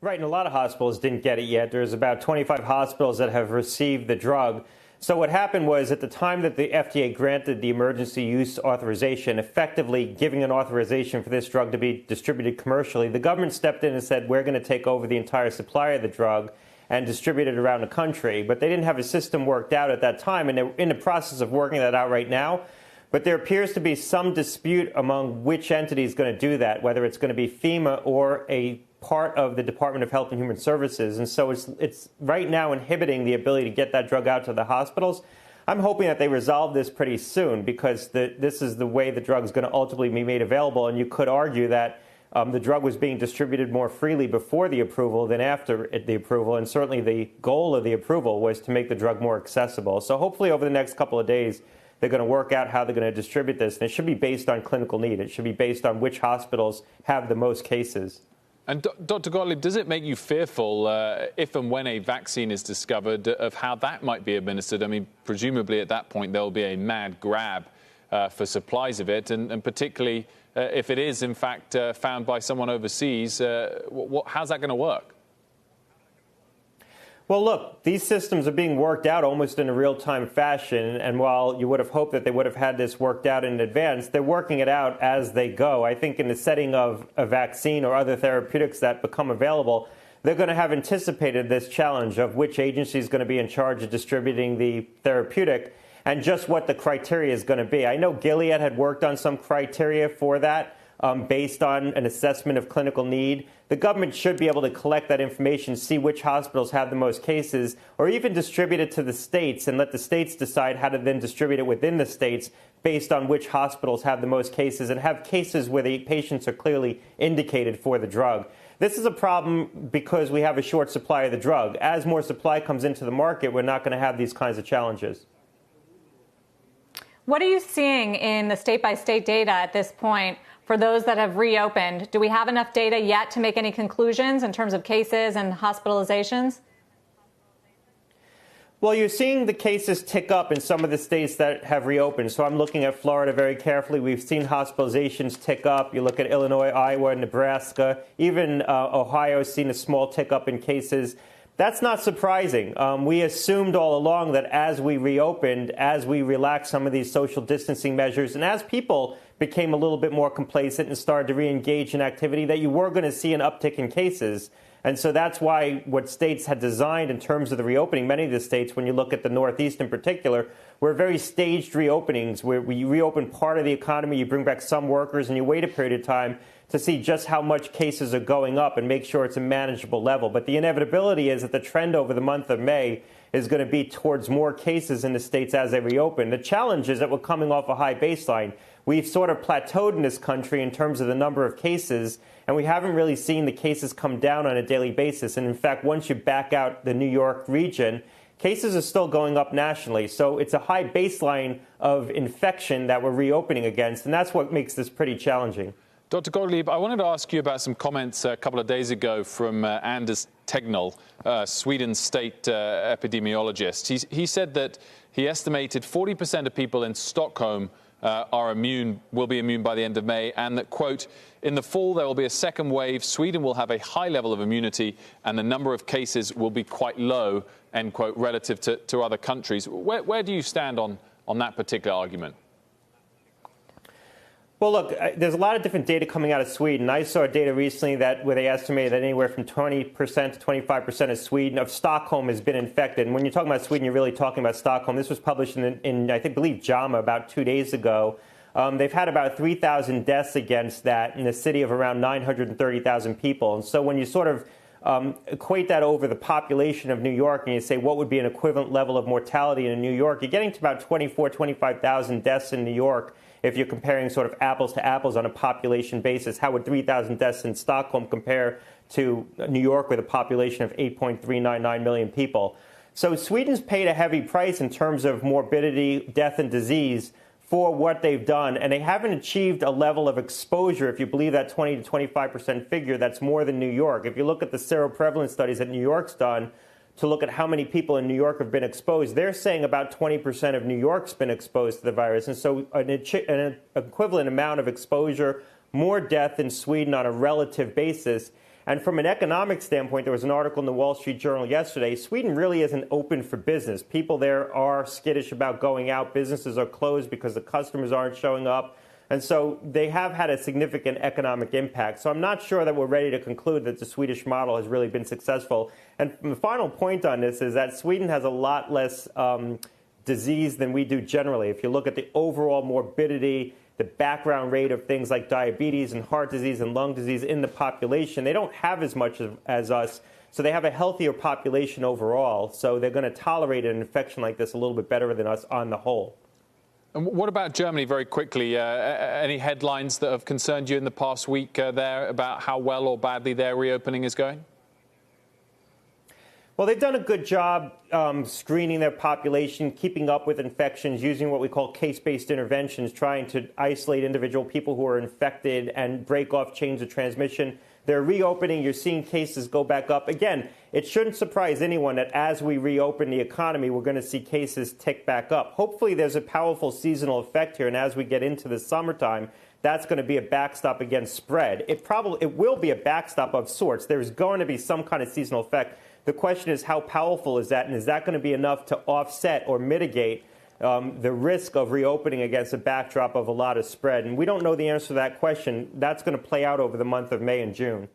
Right, and a lot of hospitals didn't get it yet. There's about 25 hospitals that have received the drug. So what happened was at the time that the FDA granted the emergency use authorization, effectively giving an authorization for this drug to be distributed commercially, the government stepped in and said, we're going to take over the entire supply of the drug and distribute it around the country. But they didn't have a system worked out at that time, and they're in the process of working that out right now. But there appears to be some dispute among which entity is going to do that, whether it's going to be FEMA or a part of the Department of Health and Human Services. And so it's right now inhibiting the ability to get that drug out to the hospitals. I'm hoping that they resolve this pretty soon because this is the way the drug is going to ultimately be made available. And you could argue that the drug was being distributed more freely before the approval than after the approval. And certainly the goal of the approval was to make the drug more accessible. So hopefully over the next couple of days, they're going to work out how they're going to distribute this. And it should be based on clinical need. It should be based on which hospitals have the most cases. And Dr. Gottlieb, does it make you fearful if and when a vaccine is discovered of how that might be administered? I mean, presumably at that point there will be a mad grab for supplies of it, and particularly if it is in fact found by someone overseas, how's that going to work? Well, look, these systems are being worked out almost in a real-time fashion, and while you would have hoped that they would have had this worked out in advance, they're working it out as they go. I think in the setting of a vaccine or other therapeutics that become available, they're going to have anticipated this challenge of which agency is going to be in charge of distributing the therapeutic and just what the criteria is going to be. I know Gilead had worked on some criteria for that. Based on an assessment of clinical need. The government should be able to collect that information, see which hospitals have the most cases, or even distribute it to the states and let the states decide how to then distribute it within the states based on which hospitals have the most cases and have cases where the patients are clearly indicated for the drug. This is a problem because we have a short supply of the drug. As more supply comes into the market, we're not going to have these kinds of challenges. What are you seeing in the state-by-state data at this point for those that have reopened? Do we have enough data yet to make any conclusions in terms of cases and hospitalizations? Well, you're seeing the cases tick up in some of the states that have reopened. So I'm looking at Florida very carefully. We've seen hospitalizations tick up. You look at Illinois, Iowa, Nebraska. Even Ohio has seen a small tick up in cases. That's not surprising. We assumed all along that as we reopened, as we relaxed some of these social distancing measures, and as people became a little bit more complacent and started to re-engage in activity, that you were going to see an uptick in cases. And so that's why what states had designed in terms of the reopening, many of the states, when you look at the Northeast in particular, were very staged reopenings where you reopen part of the economy, you bring back some workers, and you wait a period of time to see just how much cases are going up and make sure it's a manageable level. But the inevitability is that the trend over the month of May is going to be towards more cases in the states as they reopen. The challenge is that we're coming off a high baseline. We've sort of plateaued in this country in terms of the number of cases, and we haven't really seen the cases come down on a daily basis. And in fact, once you back out the New York region, cases are still going up nationally. So it's a high baseline of infection that we're reopening against, and that's what makes this pretty challenging. Dr. Gottlieb, I wanted to ask you about some comments a couple of days ago from Anders Tegnell, Sweden's state epidemiologist. He said that he estimated 40% of people in Stockholm will be immune by the end of May, and that, quote, in the fall there will be a second wave, Sweden will have a high level of immunity, and the number of cases will be quite low, end quote, relative to other countries. Where do you stand on that particular argument? Well, look, there's a lot of different data coming out of Sweden. I saw data recently where they estimated that anywhere from 20% to 25% of Stockholm has been infected. And when you're talking about Sweden, you're really talking about Stockholm. This was published in I believe, JAMA about 2 days ago. They've had about 3,000 deaths against that in a city of around 930,000 people. And so when you sort of equate that over the population of New York and you say what would be an equivalent level of mortality in New York, you're getting to about 25,000 deaths in New York. If you're comparing sort of apples to apples on a population basis, how would 3,000 deaths in Stockholm compare to New York with a population of 8.399 million people? So Sweden's paid a heavy price in terms of morbidity, death, and disease for what they've done, and they haven't achieved a level of exposure, if you believe that 20 to 25% figure, that's more than New York. If you look at the seroprevalence studies that New York's done, to look at how many people in New York have been exposed, they're saying about 20% of New York's been exposed to the virus. And so an equivalent amount of exposure, more death in Sweden on a relative basis. And from an economic standpoint, there was an article in the Wall Street Journal yesterday. Sweden really isn't open for business. People there are skittish about going out. Businesses are closed because the customers aren't showing up. And so they have had a significant economic impact. So I'm not sure that we're ready to conclude that the Swedish model has really been successful. And the final point on this is that Sweden has a lot less disease than we do generally. If you look at the overall morbidity, the background rate of things like diabetes and heart disease and lung disease in the population, they don't have as much as us. So they have a healthier population overall. So they're going to tolerate an infection like this a little bit better than us on the whole. And what about Germany, very quickly? Any headlines that have concerned you in the past week there about how well or badly their reopening is going? Well, they've done a good job screening their population, keeping up with infections, using what we call case-based interventions, trying to isolate individual people who are infected and break off chains of transmission. They're reopening. You're seeing cases go back up. Again, it shouldn't surprise anyone that as we reopen the economy, we're going to see cases tick back up. Hopefully, there's a powerful seasonal effect here. And as we get into the summertime, that's going to be a backstop against spread. It will be a backstop of sorts. There's going to be some kind of seasonal effect. The question is, how powerful is that? And is that going to be enough to offset or mitigate the risk of reopening against a backdrop of a lot of spread? And we don't know the answer to that question. That's going to play out over the month of May and June.